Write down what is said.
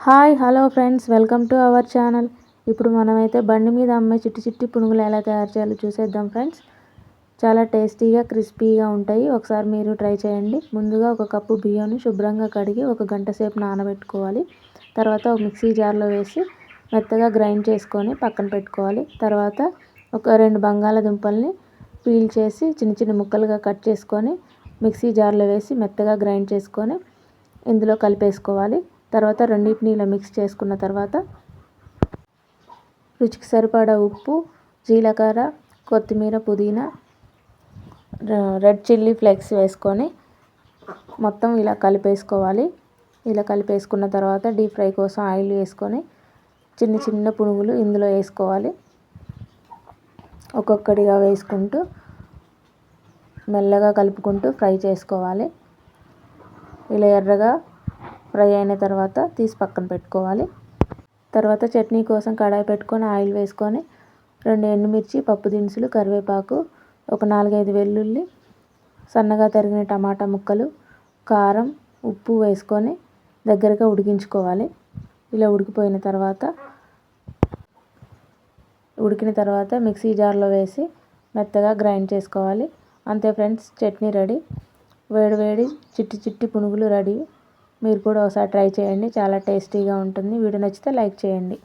Hi hello friends, welcome to our channel. ఇప్పుడు మనమైతే బండి మీద అమ్మే చిట్టి చిట్టి పునుగులు ఎలా తయారు చేయాలో చూసేద్దాం ఫ్రెండ్స్. చాలా టేస్టీగా క్రిస్పీగా ఉంటాయి. ఒకసారి మీరు ట్రై చేయండి. ముందుగా ఒక కప్పు బియ్యాన్ని శుభ్రంగా కడిగి 1 గంట సేపు నానబెట్టుకోవాలి. తర్వాత ఒక మిక్సీ జార్లో వేసి మెత్తగా గ్రైండ్ చేసుకొని పక్కన పెట్టుకోవాలి. తర్వాత ఒక 2 బంగాళాదుంపల్ని పీల్ చేసి చిన్న చిన్న ముక్కలుగా కట్ చేసుకొని మిక్సీ జార్లో వేసి మెత్తగా గ్రైండ్ చేసుకొని ఇందులో కలిపేసుకోవాలి. తర్వాత రెండింటిని ఇలా మిక్స్ చేసుకున్న తర్వాత రుచికి సరిపడా ఉప్పు, జీలకర్ర, కొత్తిమీర, పుదీనా, రెడ్ చిల్లీ ఫ్లేక్స్ వేసుకొని మొత్తం ఇలా కలిపేసుకోవాలి. ఇలా కలిపేసుకున్న తర్వాత డీప్ ఫ్రై కోసం ఆయిల్ వేసుకొని చిన్న చిన్న పునుగులు ఇందులో వేసుకోవాలి. ఒక్కొక్కటిగా వేసుకుంటూ మెల్లగా కలుపుకుంటూ ఫ్రై చేసుకోవాలి. ఇలా ఎర్రగా ఫ్రై అయిన తర్వాత తీసి పక్కన పెట్టుకోవాలి. తర్వాత చట్నీ కోసం కడాయి పెట్టుకొని ఆయిల్ వేసుకొని 2 ఎండుమిర్చి, పప్పు దినుసులు, కరివేపాకు, ఒక 4-5 వెల్లుల్లి, సన్నగా తరిగిన టమాటా ముక్కలు, కారం, ఉప్పు వేసుకొని దగ్గరగా ఉడికించుకోవాలి. ఇలా ఉడికిన తర్వాత మిక్సీ జార్లో వేసి మెత్తగా గ్రైండ్ చేసుకోవాలి. అంతే ఫ్రెండ్స్, చట్నీ రెడీ. వేడి చిట్టి చిట్టి పునుగులు రెడీ. మీరు కూడా ఒకసారి ట్రై చేయండి. చాలా టేస్టీగా ఉంటుంది. వీడియో నచ్చితే లైక్ చేయండి.